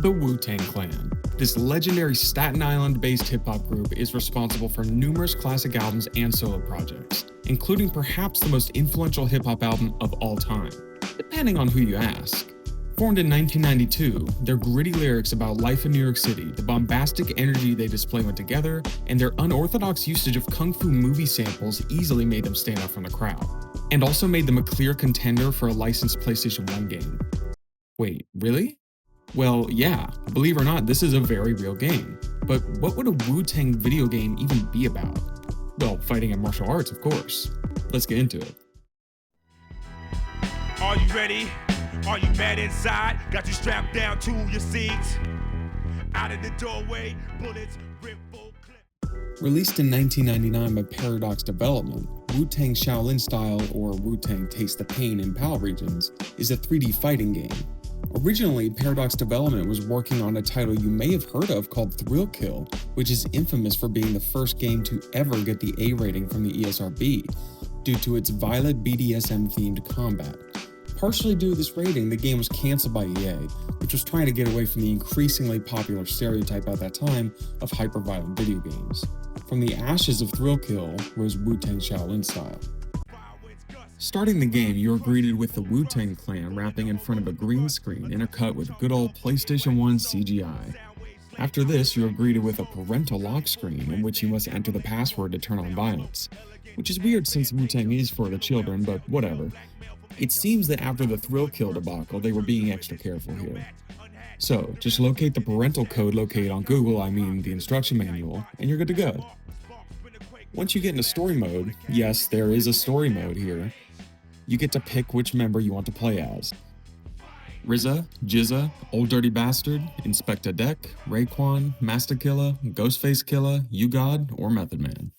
The Wu Tang Clan. This legendary Staten Island-based hip-hop group is responsible for numerous classic albums and solo projects, including perhaps the most influential hip-hop album of all time, depending on who you ask. Formed in 1992, their gritty lyrics about life in New York City, the bombastic energy they display when together, and their unorthodox usage of kung fu movie samples easily made them stand out from the crowd, and also made them a clear contender for a licensed PlayStation 1 game. Wait, really? Well, yeah, believe it or not, this is a very real game. But what would a Wu-Tang video game even be about? Well, fighting and martial arts, of course. Let's get into it. Are you ready? Are you mad inside? Got you strapped down to your seats. Out of the doorway, bullets rip full clip. Released in 1999 by Paradox Development, Wu-Tang Shaolin Style, or Wu-Tang Taste the Pain in PAL regions, is a 3D fighting game. Originally, Paradox Development was working on a title you may have heard of called Thrill Kill, which is infamous for being the first game to ever get the A rating from the ESRB, due to its violent BDSM-themed combat. Partially due to this rating, the game was cancelled by EA, which was trying to get away from the increasingly popular stereotype at that time of hyper-violent video games. From the ashes of Thrill Kill rose Wu-Tang Shaolin Style. Starting the game, you are greeted with the Wu Tang Clan rapping in front of a green screen intercut with good old PlayStation 1 CGI. After this, you are greeted with a parental lock screen in which you must enter the password to turn on violence, which is weird since Wu-Tang is for the children, but whatever. It seems that after the Thrill Kill debacle, they were being extra careful here. So, just locate the parental code located on Google, the instruction manual, and you're good to go. Once you get into story mode, yes, there is a story mode here, you get to pick which member you want to play as. RZA, Jizza, Old Dirty Bastard, Inspector Deck, Raekwon, Master Killa, Ghostface Killa, U-God, or Method Man.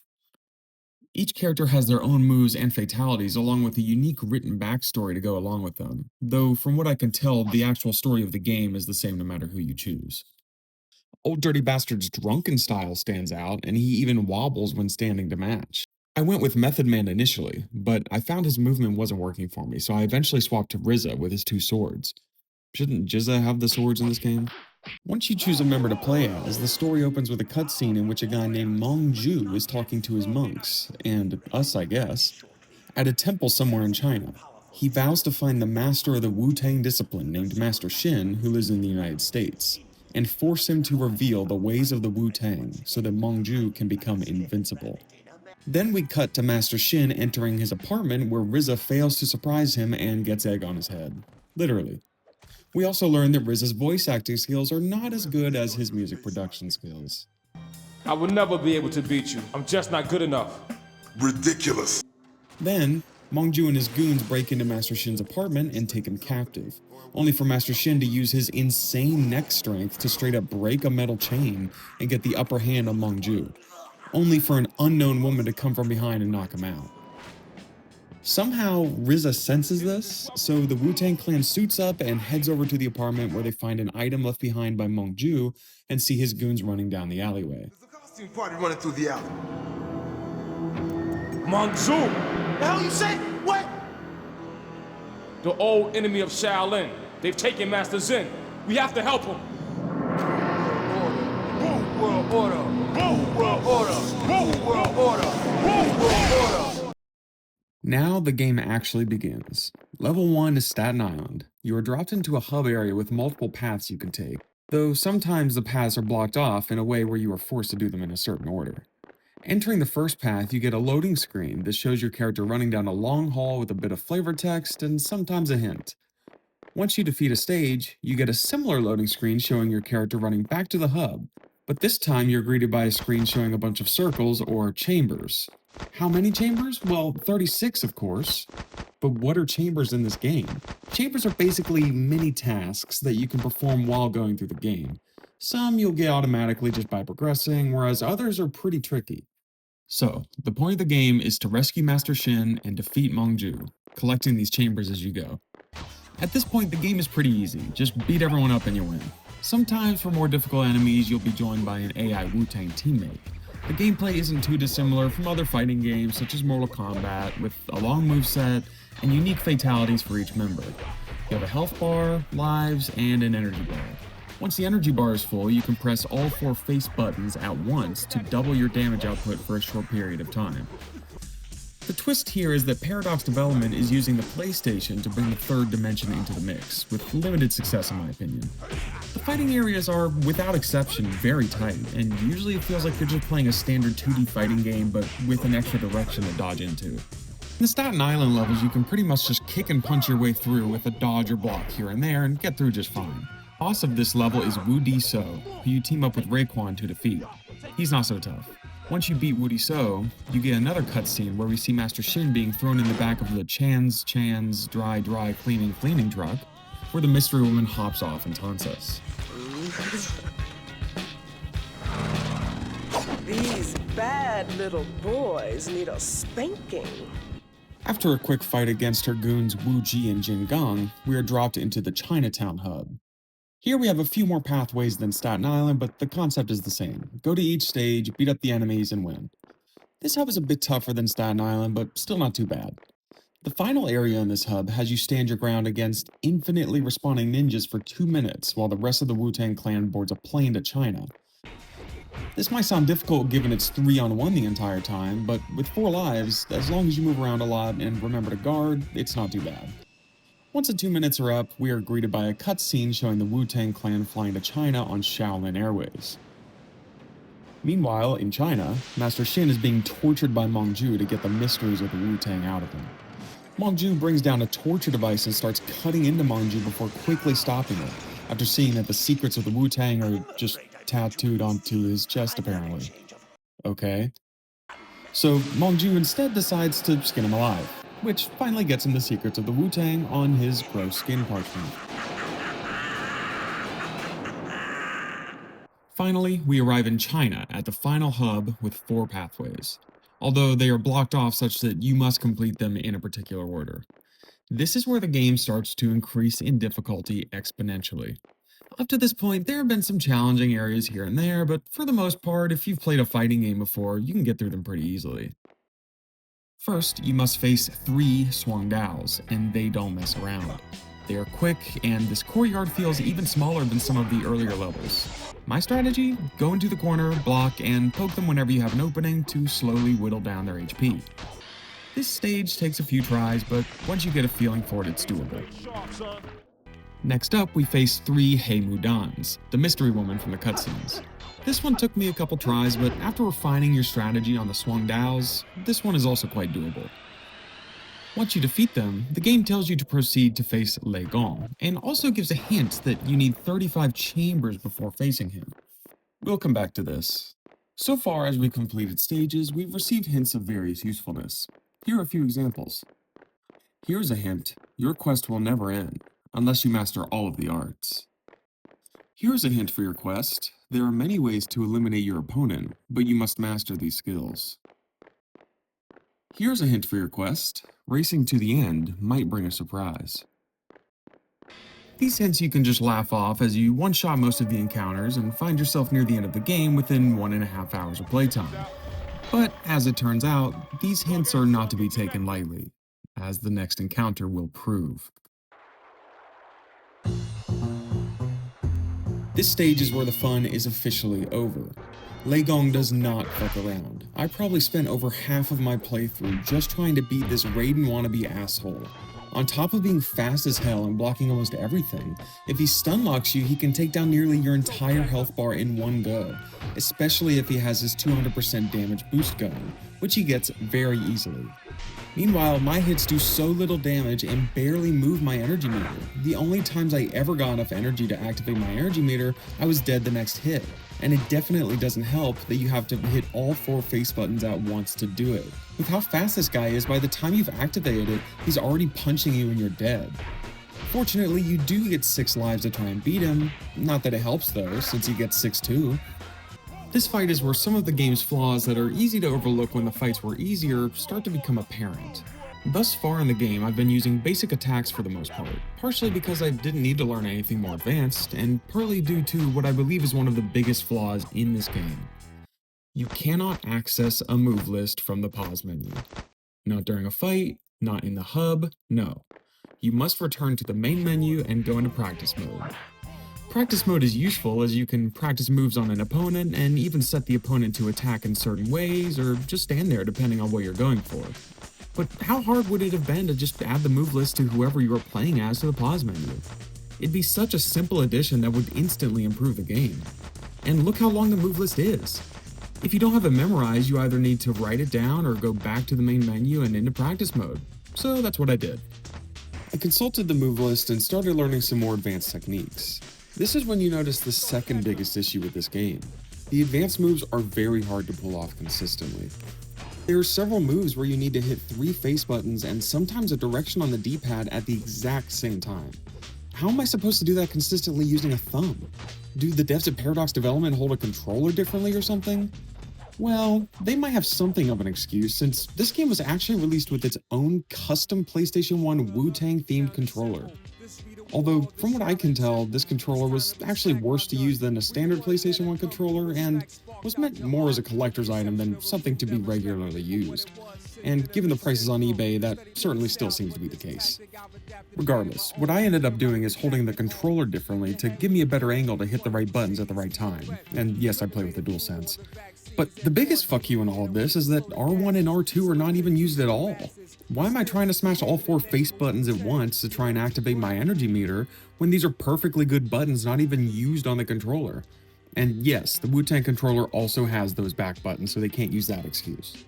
Each character has their own moves and fatalities along with a unique written backstory to go along with them, though from what I can tell, the actual story of the game is the same no matter who you choose. Old Dirty Bastard's drunken style stands out, and he even wobbles when standing to match. I went with Method Man initially, but I found his movement wasn't working for me, so I eventually swapped to RZA with his 2 swords. Shouldn't Jizza have the swords in this game? Once you choose a member to play as, the story opens with a cutscene in which a guy named Mong Ju is talking to his monks, and us I guess, at a temple somewhere in China. He vows to find the master of the Wu-Tang discipline named Master Shin, who lives in the United States, and force him to reveal the ways of the Wu-Tang so that Mong Ju can become invincible. Then we cut to Master Shin entering his apartment where RZA fails to surprise him and gets egg on his head. Literally. We also learn that RZA's voice acting skills are not as good as his music production skills. I will never be able to beat you. I'm just not good enough. Ridiculous. Then, Mong Ju and his goons break into Master Shin's apartment and take him captive, only for Master Shin to use his insane neck strength to straight up break a metal chain and get the upper hand on Mong Ju, only for an unknown woman to come from behind and knock him out. Somehow, RZA senses this, so the Wu-Tang Clan suits up and heads over to the apartment where they find an item left behind by Mong Ju and see his goons running down the alleyway. There's a costume party running through the alley. Mong Zu, The hell you say? What? the old enemy of Shaolin. They've taken Master Zen. We have to help him. World order. World order. World order. World order. Now the game actually begins. Level 1 is Staten Island. You are dropped into a hub area with multiple paths you can take, though sometimes the paths are blocked off in a way where you are forced to do them in a certain order. Entering the first path, you get a loading screen that shows your character running down a long hall with a bit of flavor text and sometimes a hint. Once you defeat a stage, you get a similar loading screen showing your character running back to the hub, but this time you're greeted by a screen showing a bunch of circles or chambers. How many chambers? Well, 36 of course. But what are chambers in this game? Chambers are basically mini tasks that you can perform while going through the game. Some you'll get automatically just by progressing, whereas others are pretty tricky. So, the point of the game is to rescue Master Shin and defeat Mong Ju, collecting these chambers as you go. At this point, the game is pretty easy. Just beat everyone up and you win. Sometimes for more difficult enemies, you'll be joined by an AI Wu-Tang teammate. The gameplay isn't too dissimilar from other fighting games such as Mortal Kombat, with a long moveset and unique fatalities for each member. You have a health bar, lives, and an energy bar. Once the energy bar is full, you can press all 4 face buttons at once to double your damage output for a short period of time. The twist here is that Paradox Development is using the PlayStation to bring the third dimension into the mix, with limited success in my opinion. The fighting areas are, without exception, very tight, and usually it feels like you're just playing a standard 2D fighting game, but with an extra direction to dodge into. In the Staten Island levels, you can pretty much just kick and punch your way through with a dodge or block here and there, and get through just fine. Boss of this level is Wu So, who you team up with Raekwon to defeat. He's not so tough. Once you beat Woody So, you get another cutscene where we see Master Shin being thrown in the back of the Chan's dry cleaning truck, where the mystery woman hops off and taunts us. These bad little boys need a spanking. After a quick fight against her goons Wu Ji and Jin Gong, we are dropped into the Chinatown hub. Here we have a few more pathways than Staten Island, but the concept is the same. Go to each stage, beat up the enemies, and win. This hub is a bit tougher than Staten Island, but still not too bad. The final area in this hub has you stand your ground against infinitely respawning ninjas for 2 minutes while the rest of the Wu Tang Clan boards a plane to China. This might sound difficult given it's 3-on-1 the entire time, but with 4 lives, as long as you move around a lot and remember to guard, it's not too bad. Once the 2 minutes are up, we are greeted by a cutscene showing the Wu Tang Clan flying to China on Shaolin Airways. Meanwhile, in China, Master Shin is being tortured by Mongju to get the mysteries of the Wu Tang out of him. Mongju brings down a torture device and starts cutting into Mongju before quickly stopping it, after seeing that the secrets of the Wu Tang are just tattooed onto his chest apparently. Okay. So Mongju instead decides to skin him alive, which finally gets him the secrets of the Wu Tang on his gross skin parchment. Finally, we arrive in China at the final hub with 4 pathways, although they are blocked off such that you must complete them in a particular order. This is where the game starts to increase in difficulty exponentially. Up to this point, there have been some challenging areas here and there, but for the most part, if you've played a fighting game before, you can get through them pretty easily. First, you must face 3 Swung Daos, and they don't mess around. They are quick, and this courtyard feels even smaller than some of the earlier levels. My strategy? Go into the corner, block, and poke them whenever you have an opening to slowly whittle down their HP. This stage takes a few tries, but once you get a feeling for it, it's doable. Next up, we face 3 Hei Mudans, the mystery woman from the cutscenes. This one took me a couple tries, but after refining your strategy on the Swung Daos, this one is also quite doable. Once you defeat them, the game tells you to proceed to face Lei Gong, and also gives a hint that you need 35 chambers before facing him. We'll come back to this. So far as we've completed stages, we've received hints of various usefulness. Here are a few examples. Here's a hint: your quest will never end, unless you master all of the arts. Here's a hint for your quest: there are many ways to eliminate your opponent, but you must master these skills. Here's a hint for your quest: racing to the end might bring a surprise. These hints you can just laugh off as you one-shot most of the encounters and find yourself near the end of the game within 1.5 hours of playtime. But as it turns out, these hints are not to be taken lightly, as the next encounter will prove. This stage is where the fun is officially over. Lei Gong does not fuck around. I probably spent over half of my playthrough just trying to beat this Raiden wannabe asshole. On top of being fast as hell and blocking almost everything, if he stun locks you, he can take down nearly your entire health bar in one go, especially if he has his 200% damage boost going, which he gets very easily. Meanwhile, my hits do so little damage and barely move my energy meter. The only times I ever got enough energy to activate my energy meter, I was dead the next hit. And it definitely doesn't help that you have to hit all 4 face buttons at once to do it. With how fast this guy is, by the time you've activated it, he's already punching you and you're dead. Fortunately, you do get 6 lives to try and beat him. Not that it helps though, since he gets 6 too. This fight is where some of the game's flaws that are easy to overlook when the fights were easier start to become apparent. Thus far in the game, I've been using basic attacks for the most part, partially because I didn't need to learn anything more advanced, and partly due to what I believe is one of the biggest flaws in this game. You cannot access a move list from the pause menu. Not during a fight, not in the hub, no. You must return to the main menu and go into practice mode. Practice mode is useful as you can practice moves on an opponent and even set the opponent to attack in certain ways or just stand there depending on what you're going for. But how hard would it have been to just add the move list to whoever you were playing as to the pause menu? It'd be such a simple addition that would instantly improve the game. And look how long the move list is. If you don't have it memorized, you either need to write it down or go back to the main menu and into practice mode. So that's what I did. I consulted the move list and started learning some more advanced techniques. This is when you notice the second biggest issue with this game. The advanced moves are very hard to pull off consistently. There are several moves where you need to hit 3 face buttons and sometimes a direction on the D-pad at the exact same time. How am I supposed to do that consistently using a thumb? Do the devs at Paradox Development hold a controller differently or something? Well, they might have something of an excuse since this game was actually released with its own custom PlayStation 1 Wu Tang themed controller. Although, from what I can tell, this controller was actually worse to use than a standard PlayStation 1 controller and was meant more as a collector's item than something to be regularly used. And given the prices on eBay, that certainly still seems to be the case. Regardless, what I ended up doing is holding the controller differently to give me a better angle to hit the right buttons at the right time. And yes, I play with the DualSense. But the biggest fuck you in all of this is that R1 and R2 are not even used at all. Why am I trying to smash all 4 face buttons at once to try and activate my energy meter when these are perfectly good buttons not even used on the controller? And yes, the Wu Tang controller also has those back buttons, so they can't use that excuse.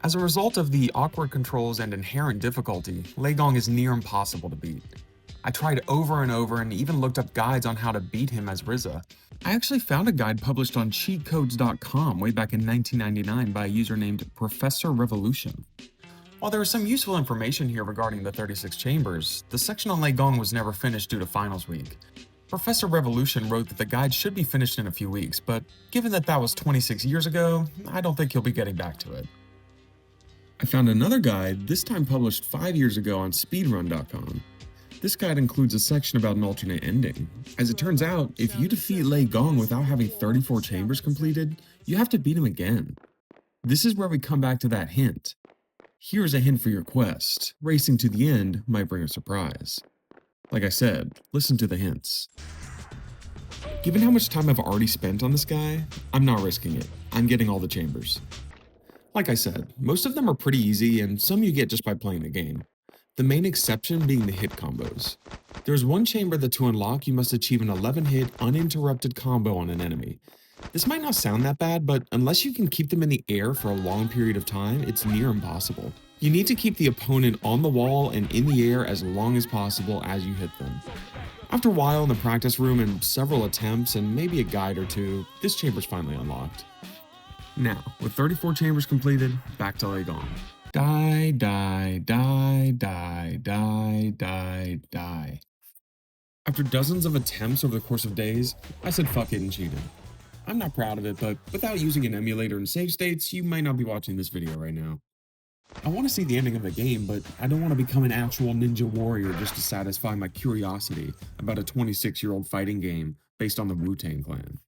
As a result of the awkward controls and inherent difficulty, Lei Gong is near impossible to beat. I tried over and over and even looked up guides on how to beat him as RZA. I actually found a guide published on cheatcodes.com way back in 1999 by a user named Professor Revolution. While there is some useful information here regarding the 36 chambers, the section on Lei Gong was never finished due to finals week. Professor Revolution wrote that the guide should be finished in a few weeks, but given that that was 26 years ago, I don't think he'll be getting back to it. I found another guide, this time published 5 years ago on speedrun.com. This guide includes a section about an alternate ending. As it turns out, if you defeat Lei Gong without having 34 chambers completed, you have to beat him again. This is where we come back to that hint. Here's a hint for your quest. Racing to the end might bring a surprise. Like I said, listen to the hints. Given how much time I've already spent on this guy, I'm not risking it. I'm getting all the chambers. Like I said, most of them are pretty easy and some you get just by playing the game. The main exception being the hit combos. There's one chamber that to unlock you must achieve an 11-hit uninterrupted combo on an enemy. This might not sound that bad, but unless you can keep them in the air for a long period of time, it's near impossible. You need to keep the opponent on the wall and in the air as long as possible as you hit them. After a while in the practice room and several attempts and maybe a guide or two, this chamber's finally unlocked. Now, with 34 chambers completed, back to Lei Gong. Die, die, die, die, die, die, die. After dozens of attempts over the course of days, I said fuck it and cheated. I'm not proud of it, but without using an emulator and save states, you might not be watching this video right now. I want to see the ending of the game, but I don't want to become an actual ninja warrior just to satisfy my curiosity about a 26-year-old fighting game based on the Wu Tang Clan.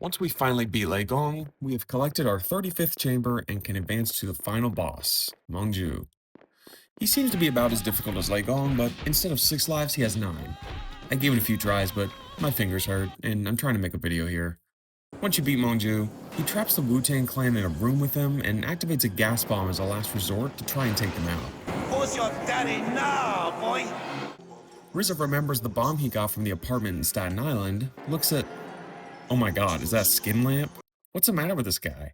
Once we finally beat Lei Gong, we have collected our 35th chamber and can advance to the final boss, Mengju. He seems to be about as difficult as Lei Gong, but instead of 6 lives, he has 9. I gave it a few tries, but my fingers hurt, and I'm trying to make a video here. Once you beat Mengju, he traps the Wu Tang Clan in a room with him and activates a gas bomb as a last resort to try and take them out. Who's your daddy now, boy? RZA remembers the bomb he got from the apartment in Staten Island, looks at, oh my god, is that a skin lamp? What's the matter with this guy?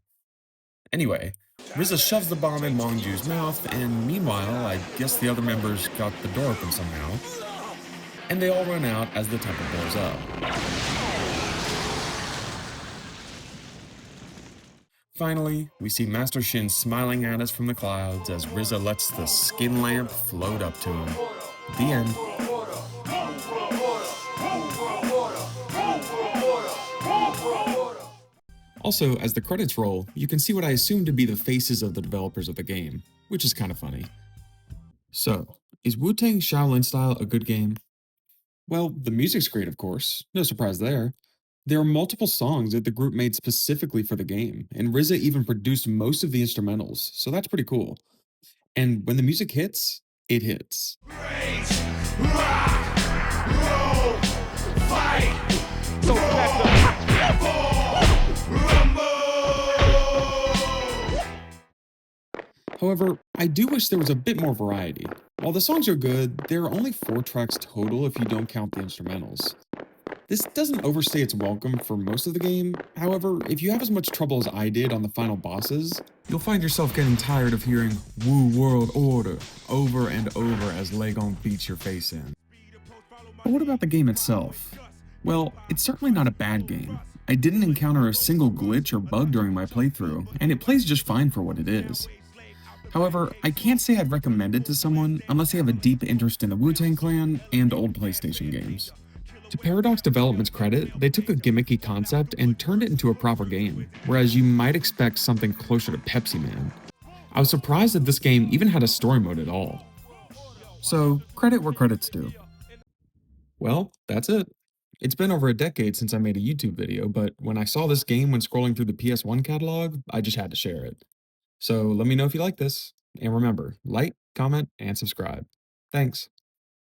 Anyway, RZA shoves the bomb in Mengju's mouth, and meanwhile, I guess the other members got the door open somehow, and they all run out as the temple blows up. Finally, we see Master Shin smiling at us from the clouds as RZA lets the skin lamp float up to him. The end. Also, as the credits roll, you can see what I assume to be the faces of the developers of the game, which is kind of funny. So, is Wu Tang Shaolin Style a good game? Well, the music's great, of course. No surprise there. There are multiple songs that the group made specifically for the game, and RZA even produced most of the instrumentals, so that's pretty cool. And when the music hits, it hits. However, I do wish there was a bit more variety. While the songs are good, there are only 4 tracks total if you don't count the instrumentals. This doesn't overstay its welcome for most of the game. However, if you have as much trouble as I did on the final bosses, you'll find yourself getting tired of hearing Wu World Order over and over as Legon beats your face in. But what about the game itself? Well, it's certainly not a bad game. I didn't encounter a single glitch or bug during my playthrough, and it plays just fine for what it is. However, I can't say I'd recommend it to someone unless they have a deep interest in the Wu Tang Clan and old PlayStation games. To Paradox Development's credit, they took a gimmicky concept and turned it into a proper game, whereas you might expect something closer to Pepsi Man. I was surprised that this game even had a story mode at all. So, credit where credit's due. Well, that's it. It's been over a decade since I made a YouTube video, but when I saw this game when scrolling through the PS1 catalog, I just had to share it. So let me know if you like this. And remember, like, comment, and subscribe. Thanks.